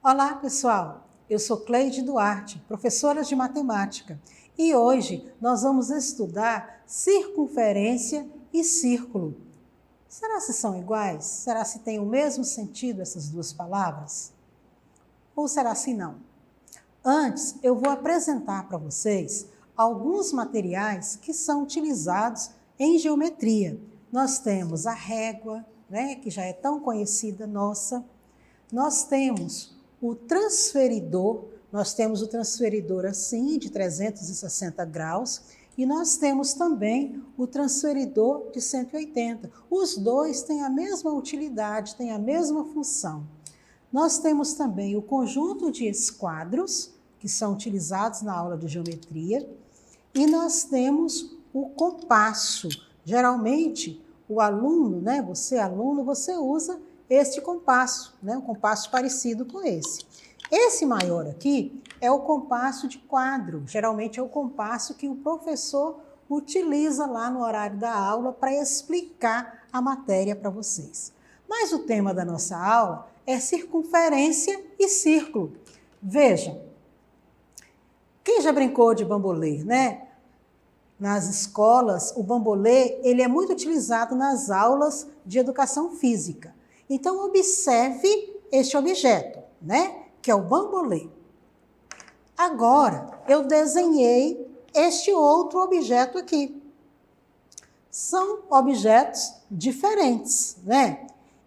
Olá, pessoal! Eu sou Cleide Duarte, professora de matemática, e hoje nós vamos estudar circunferência e círculo. Será se são iguais? Será se tem o mesmo sentido essas duas palavras? Ou será se não? Antes, eu vou apresentar para vocês alguns materiais que são utilizados em geometria. Nós temos a régua, que já é tão conhecida nossa. Nós temos o transferidor, assim, de 360 graus, e nós temos também o transferidor de 180. Os dois têm a mesma utilidade, têm a mesma função. Nós temos também o conjunto de esquadros, que são utilizados na aula de geometria, e nós temos o compasso. Geralmente, o aluno, você usa este compasso, um compasso parecido com esse. Esse maior aqui é o compasso de quadro, geralmente é o compasso que o professor utiliza lá no horário da aula para explicar a matéria para vocês. Mas o tema da nossa aula é circunferência e círculo. Vejam, quem já brincou de bambolê, né? Nas escolas, o bambolê ele é muito utilizado nas aulas de educação física. Então, observe este objeto, que é o bambolê. Agora, eu desenhei este outro objeto aqui. São objetos diferentes,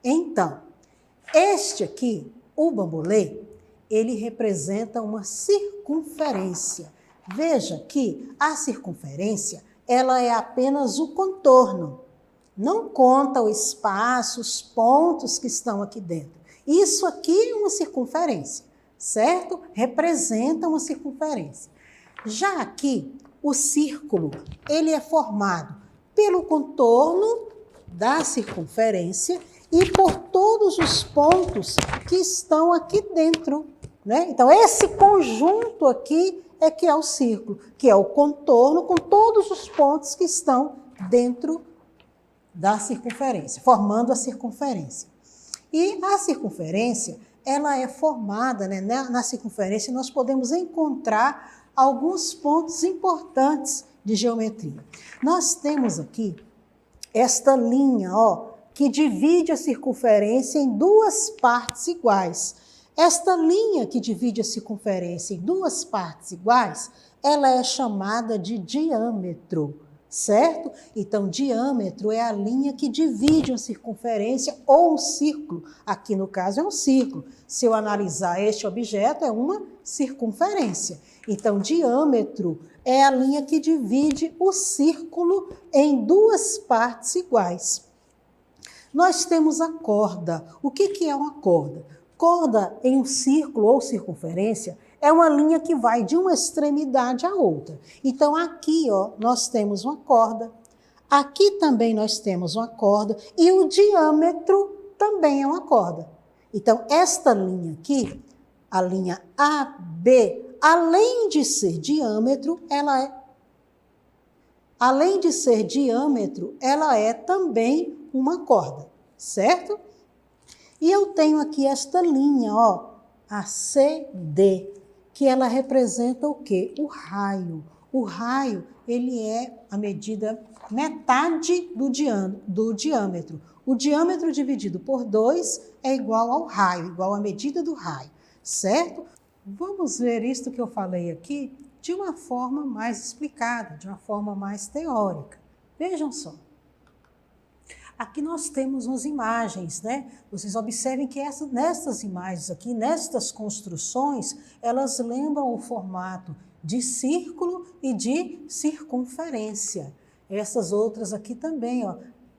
Então, este aqui, o bambolê, ele representa uma circunferência. Veja que a circunferência, ela é apenas o contorno. Não conta o espaço, os pontos que estão aqui dentro. Isso aqui é uma circunferência, certo? Representa uma circunferência. Já aqui, o círculo, ele é formado pelo contorno da circunferência e por todos os pontos que estão aqui dentro, Então, esse conjunto aqui é que é o círculo, que é o contorno com todos os pontos que estão dentro da circunferência, formando a circunferência. E a circunferência, ela é formada, na circunferência nós podemos encontrar alguns pontos importantes de geometria. Nós temos aqui esta linha, que divide a circunferência em duas partes iguais. Esta linha que divide a circunferência em duas partes iguais, ela é chamada de diâmetro, certo? Então, diâmetro é a linha que divide uma circunferência ou um círculo. Aqui, no caso, é um círculo. Se eu analisar este objeto, é uma circunferência. Então, diâmetro é a linha que divide o círculo em duas partes iguais. Nós temos a corda. O que é uma corda? Corda em um círculo ou circunferência é uma linha que vai de uma extremidade à outra. Então, aqui, nós temos uma corda. Aqui também nós temos uma corda. E o diâmetro também é uma corda. Então, esta linha aqui, a linha AB, além de ser diâmetro, ela é também uma corda, certo? E eu tenho aqui esta linha, a CD, que ela representa o quê? O raio. O raio, ele é a medida metade do diâmetro. O diâmetro dividido por 2 é igual ao raio, igual à medida do raio, certo? Vamos ver isto que eu falei aqui de uma forma mais explicada, de uma forma mais teórica. Vejam só. Aqui nós temos umas imagens, Vocês observem que nestas imagens aqui, nestas construções, elas lembram o formato de círculo e de circunferência. Essas outras aqui também,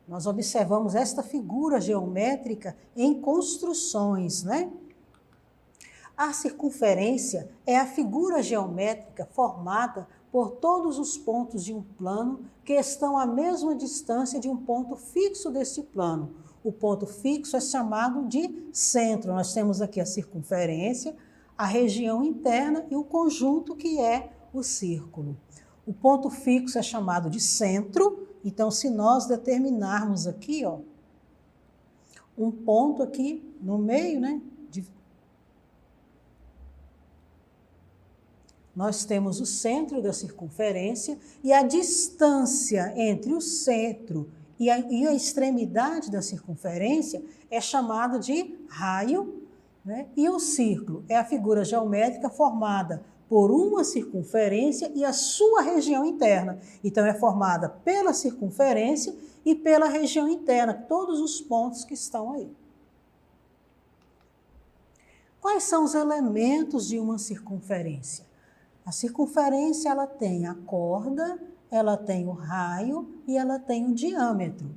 nós observamos esta figura geométrica em construções, A circunferência é a figura geométrica formada por todos os pontos de um plano que estão à mesma distância de um ponto fixo deste plano. O ponto fixo é chamado de centro. Nós temos aqui a circunferência, a região interna e o conjunto que é o círculo. O ponto fixo é chamado de centro. Então, se nós determinarmos aqui, um ponto aqui no meio, nós temos o centro da circunferência e a distância entre o centro e a extremidade da circunferência é chamada de raio, né? E o círculo é a figura geométrica formada por uma circunferência e a sua região interna. Então, é formada pela circunferência e pela região interna, todos os pontos que estão aí. Quais são os elementos de uma circunferência? A circunferência, ela tem a corda, ela tem o raio e ela tem o diâmetro.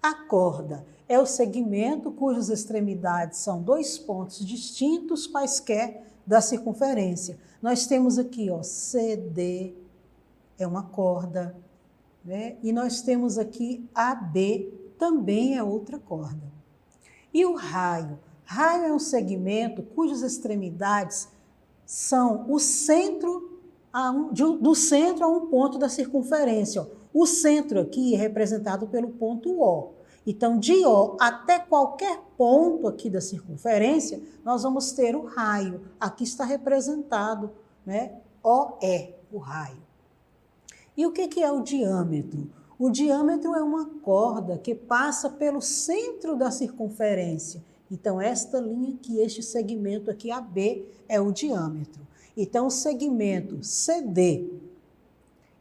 A corda é o segmento cujas extremidades são dois pontos distintos quaisquer da circunferência. Nós temos aqui, ó, CD, é uma corda, né? E nós temos aqui AB, também é outra corda. E o raio? Raio é um segmento cujas extremidades são o centro do centro a um ponto da circunferência. Ó. O centro aqui é representado pelo ponto O. Então, de O até qualquer ponto aqui da circunferência, nós vamos ter o raio. Aqui está representado, né? OE, o raio. E o que é o diâmetro? O diâmetro é uma corda que passa pelo centro da circunferência. Então, esta linha aqui, este segmento aqui, AB, é o diâmetro. Então, o segmento CD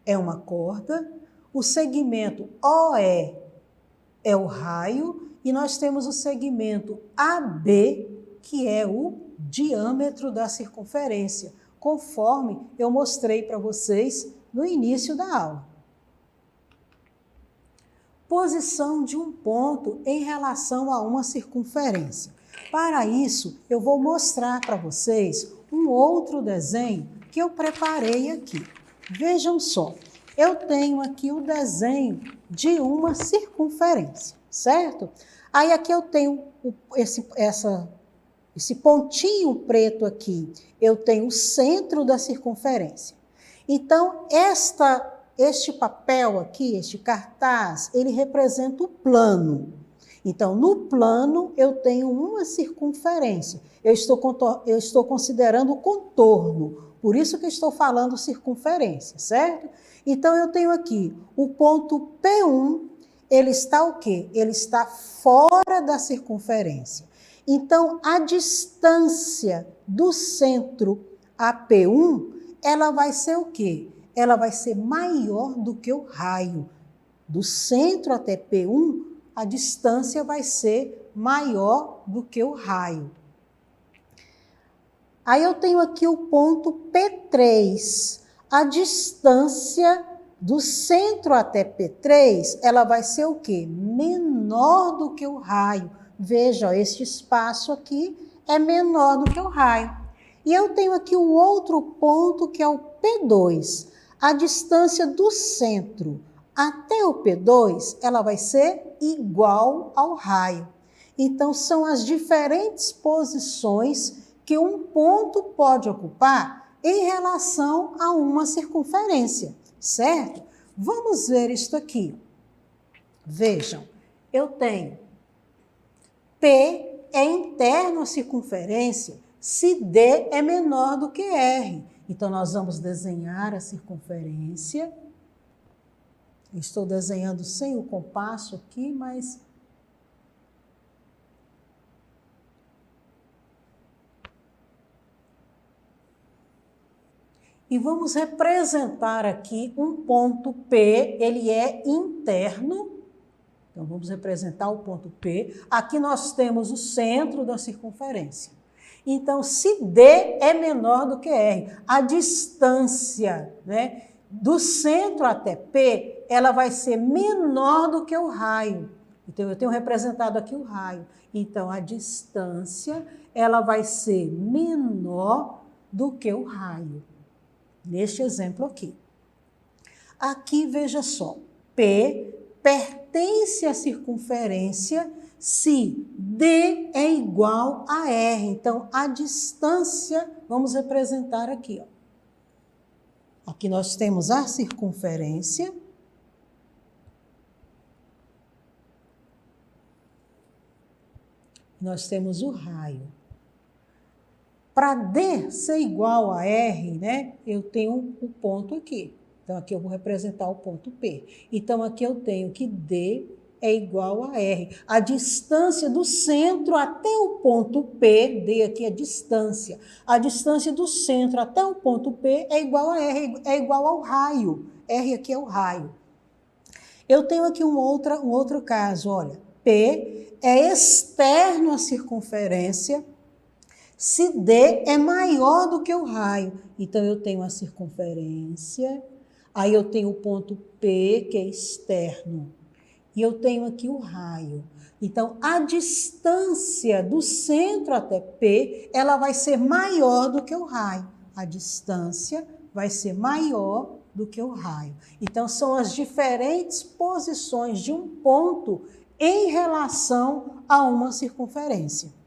é uma corda, o segmento OE é o raio, e nós temos o segmento AB, que é o diâmetro da circunferência, conforme eu mostrei para vocês no início da aula. Posição de um ponto em relação a uma circunferência. Para isso, eu vou mostrar para vocês um outro desenho que eu preparei aqui. Vejam só, eu tenho aqui o desenho de uma circunferência, certo? Aí aqui eu tenho esse pontinho preto aqui, eu tenho o centro da circunferência. Então, este papel aqui, este cartaz, ele representa o plano. Então, no plano, eu tenho uma circunferência. Eu estou considerando o contorno, por isso que eu estou falando circunferência, certo? Então, eu tenho aqui o ponto P1, ele está o quê? Ele está fora da circunferência. Então, a distância do centro a P1, ela vai ser o quê? Ela vai ser maior do que o raio. Do centro até P1, a distância vai ser maior do que o raio. Aí eu tenho aqui o ponto P3. A distância do centro até P3, ela vai ser o quê? Menor do que o raio. Veja, ó, este espaço aqui é menor do que o raio. E eu tenho aqui o outro ponto, que é o P2. A distância do centro até o P2, ela vai ser igual ao raio. Então, são as diferentes posições que um ponto pode ocupar em relação a uma circunferência, certo? Vamos ver isto aqui. Vejam, eu tenho P é interno à circunferência se D é menor do que R. Então, nós vamos desenhar a circunferência. Estou desenhando sem o compasso aqui, mas... E vamos representar aqui um ponto P, ele é interno. Então, vamos representar o ponto P. Aqui nós temos o centro da circunferência. Então, se D é menor do que R, a distância, né, do centro até P, ela vai ser menor do que o raio. Então, eu tenho representado aqui o raio. Então, a distância, ela vai ser menor do que o raio. Neste exemplo aqui. Aqui, veja só, P pertence à circunferência se D é igual a R. Então, a distância, vamos representar aqui, ó. Aqui nós temos a circunferência. Nós temos o raio. Para D ser igual a R, né, eu tenho o ponto aqui. Então, aqui eu vou representar o ponto P. Então, aqui eu tenho que D é igual a R. A distância do centro até o ponto P, D aqui é a distância. A distância do centro até o ponto P é igual a R, é igual ao raio. R aqui é o raio. Eu tenho aqui um outro caso, olha. P é externo à circunferência, se D é maior do que o raio. Então, eu tenho a circunferência, aí eu tenho o ponto P, que é externo, e eu tenho aqui o raio. Então, a distância do centro até P, ela vai ser maior do que o raio. A distância vai ser maior do que o raio. Então, são as diferentes posições de um ponto em relação a uma circunferência.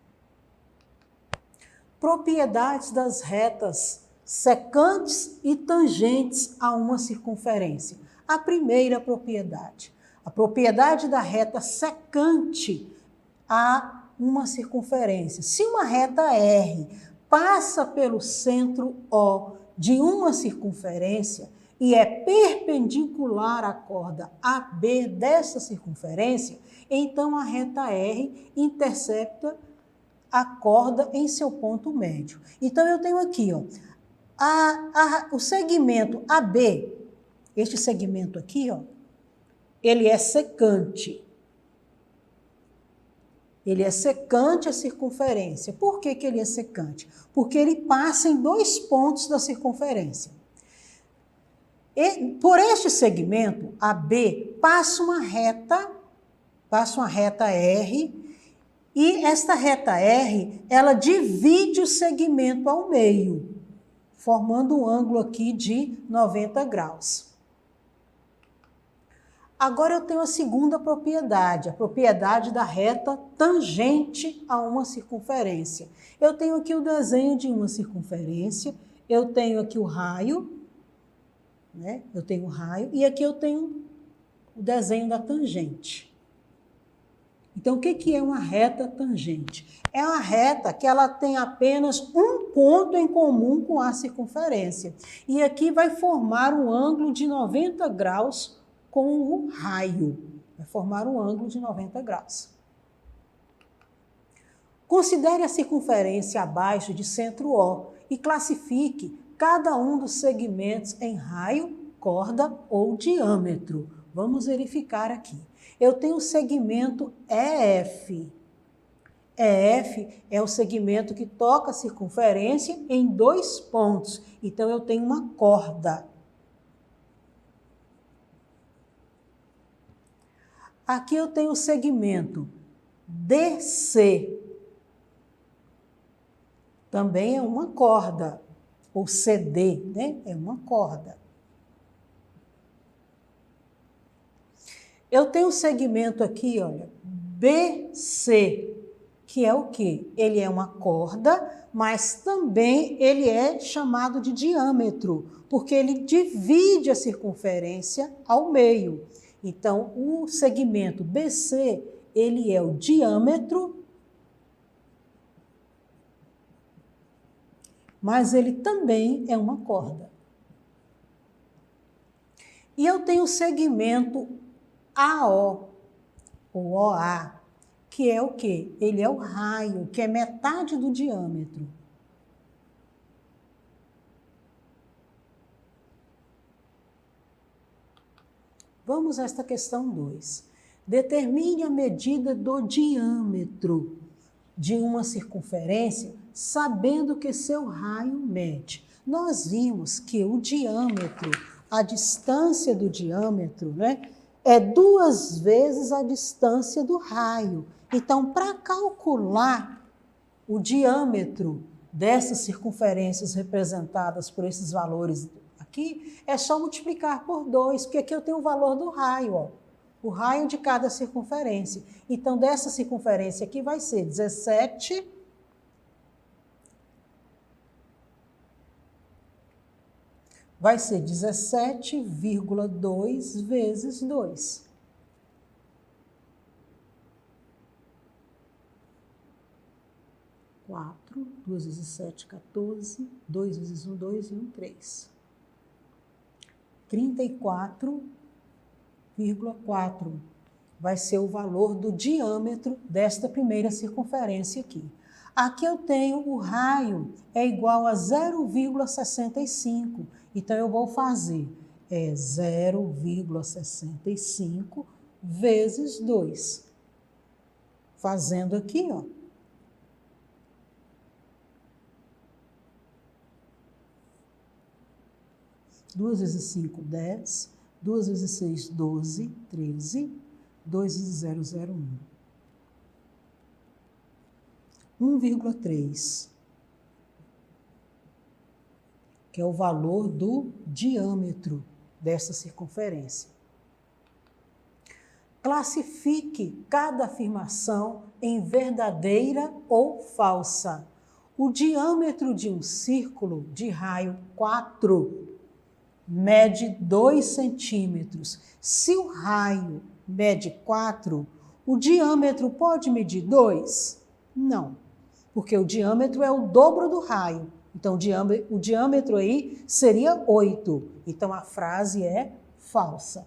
Propriedades das retas secantes e tangentes a uma circunferência. A primeira propriedade. A propriedade da reta secante a uma circunferência. Se uma reta R passa pelo centro O de uma circunferência e é perpendicular à corda AB dessa circunferência, então a reta R intercepta a corda em seu ponto médio. Então, eu tenho aqui, ó, o segmento AB, este segmento aqui, ó, ele é secante. Ele é secante à circunferência. Por que ele é secante? Porque ele passa em 2 pontos da circunferência. E, por este segmento, AB, passa uma reta R, e esta reta R, ela divide o segmento ao meio, formando um ângulo aqui de 90 graus. Agora eu tenho a segunda propriedade, a propriedade da reta tangente a uma circunferência. Eu tenho aqui o desenho de uma circunferência, eu tenho aqui o raio, né? Eu tenho o raio, e aqui eu tenho o desenho da tangente. Então, o que é uma reta tangente? É uma reta que ela tem apenas um ponto em comum com a circunferência. E aqui vai formar um ângulo de 90 graus com o raio. Vai formar um ângulo de 90 graus. Considere a circunferência abaixo de centro O e classifique cada um dos segmentos em raio, corda ou diâmetro. Vamos verificar aqui. Eu tenho o segmento EF. EF é o segmento que toca a circunferência em 2 pontos. Então, eu tenho uma corda. Aqui eu tenho o segmento DC. Também é uma corda. Ou CD, né? É uma corda. Eu tenho o segmento aqui, olha, BC, que é o quê? Ele é uma corda, mas também ele é chamado de diâmetro, porque ele divide a circunferência ao meio. Então, o segmento BC, ele é o diâmetro, mas ele também é uma corda. E eu tenho o segmento AO, ou OA, que é o quê? Ele é o raio, que é metade do diâmetro. Vamos a esta questão 2. Determine a medida do diâmetro de uma circunferência, sabendo que seu raio mede. Nós vimos que o diâmetro, a distância do diâmetro, né, é 2 vezes a distância do raio. Então, para calcular o diâmetro dessas circunferências representadas por esses valores aqui, é só multiplicar por 2, porque aqui eu tenho o valor do raio, ó, o raio de cada circunferência. Então, dessa circunferência aqui vai ser 17 vai ser 17,2 vezes 2. 4, 2 vezes 7, 14, 2 vezes 1, 2 e 1, 3. 34,4 vai ser o valor do diâmetro desta primeira circunferência aqui. Aqui eu tenho o raio é igual a 0,65. Então, eu vou fazer 0,65 vezes 2. Fazendo aqui, ó. Duas vezes 5, 10. 2 vezes 6, 12, 13. 2 vezes 0, 0, 1. 1,3. Que é o valor do diâmetro dessa circunferência. Classifique cada afirmação em verdadeira ou falsa. O diâmetro de um círculo de raio 4 mede 2 centímetros. Se o raio mede 4, o diâmetro pode medir 2? Não, porque o diâmetro é o dobro do raio. Então, o diâmetro aí seria 8. Então, a frase é falsa.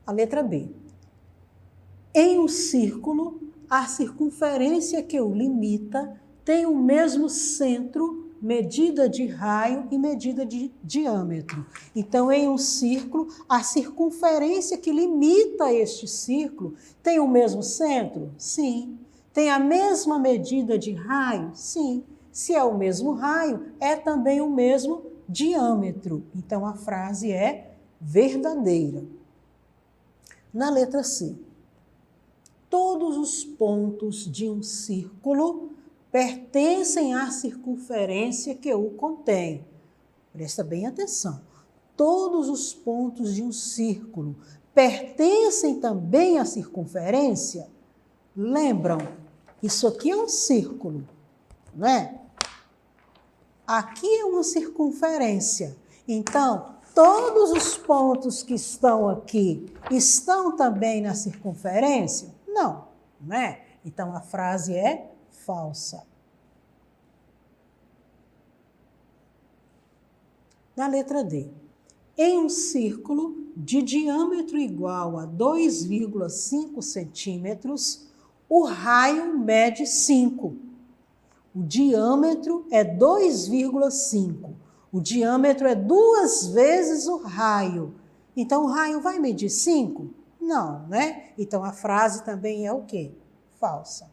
A letra B. Em um círculo, a circunferência que o limita tem o mesmo centro, medida de raio e medida de diâmetro. Então, em um círculo, a circunferência que limita este círculo tem o mesmo centro? Sim. Tem a mesma medida de raio? Sim. Se é o mesmo raio, é também o mesmo diâmetro. Então, a frase é verdadeira. Na letra C. Todos os pontos de um círculo pertencem à circunferência que o contém. Presta bem atenção. Todos os pontos de um círculo pertencem também à circunferência? Lembram? Isso aqui é um círculo, não é? Aqui é uma circunferência. Então, todos os pontos que estão aqui estão também na circunferência? Não, não é? Então, a frase é falsa. Na letra D. Em um círculo de diâmetro igual a 2,5 centímetros, o raio mede 5. O diâmetro é 2,5. O diâmetro é 2 vezes o raio. Então, o raio vai medir 5? Não, né? Então, a frase também é o quê? Falsa.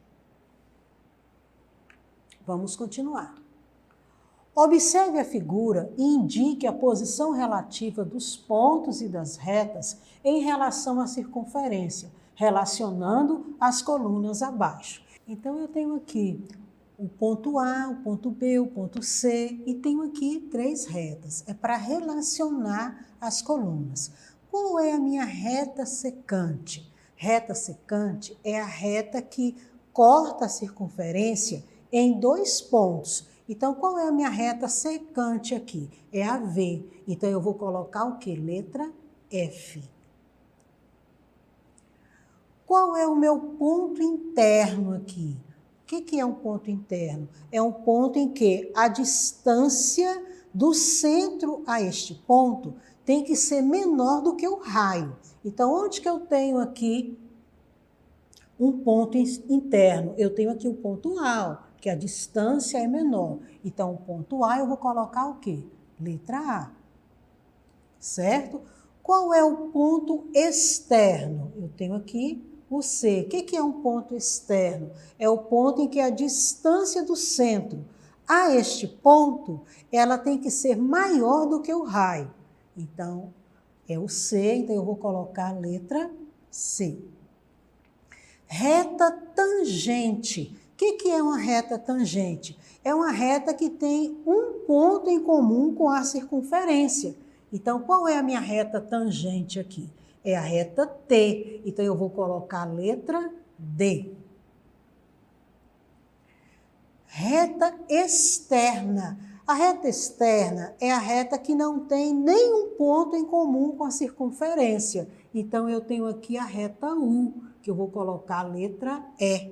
Vamos continuar. Observe a figura e indique a posição relativa dos pontos e das retas em relação à circunferência, relacionando as colunas abaixo. Então, eu tenho aqui o ponto A, o ponto B, o ponto C e tenho aqui 3 retas. É para relacionar as colunas. Qual é a minha reta secante? Reta secante é a reta que corta a circunferência em 2 pontos. Então, qual é a minha reta secante aqui? É a V. Então, eu vou colocar o quê? Letra F. Qual é o meu ponto interno aqui? O que é um ponto interno? É um ponto em que a distância do centro a este ponto tem que ser menor do que o raio. Então, onde que eu tenho aqui um ponto interno? Eu tenho aqui o ponto A, que a distância é menor. Então, o ponto A eu vou colocar o quê? Letra A. Certo? Qual é o ponto externo? Eu tenho aqui o C. O que é um ponto externo? É o ponto em que a distância do centro a este ponto, ela tem que ser maior do que o raio. Então, é o C, então eu vou colocar a letra C. Reta tangente. O que é uma reta tangente? É uma reta que tem um ponto em comum com a circunferência. Então, qual é a minha reta tangente aqui? É a reta T. Então, eu vou colocar a letra D. Reta externa. A reta externa é a reta que não tem nenhum ponto em comum com a circunferência. Então, eu tenho aqui a reta U, que eu vou colocar a letra E.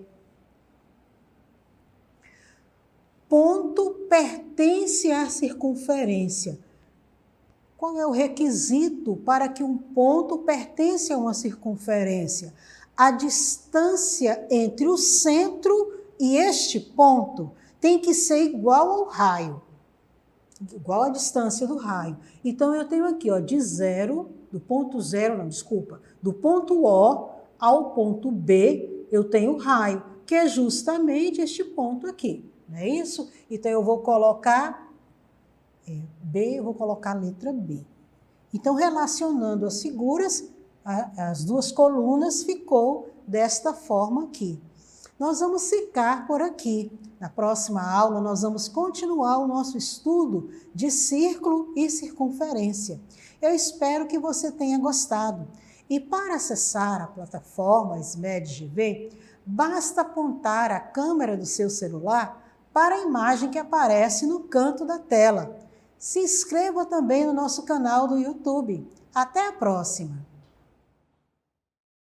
Ponto pertence à circunferência. Qual é o requisito para que um ponto pertence a uma circunferência? A distância entre o centro e este ponto tem que ser igual ao raio. Igual à distância do raio. Então, eu tenho aqui, ó, de zero, do ponto zero, não, desculpa, do ponto O ao ponto B, eu tenho o raio, que é justamente este ponto aqui, não é isso? Então, eu vou colocar B, eu vou colocar a letra B. Então, relacionando as figuras, as duas colunas, ficou desta forma aqui. Nós vamos ficar por aqui. Na próxima aula, nós vamos continuar o nosso estudo de círculo e circunferência. Eu espero que você tenha gostado. E para acessar a plataforma SMED-GV, basta apontar a câmera do seu celular para a imagem que aparece no canto da tela. Se inscreva também no nosso canal do YouTube. Até a próxima!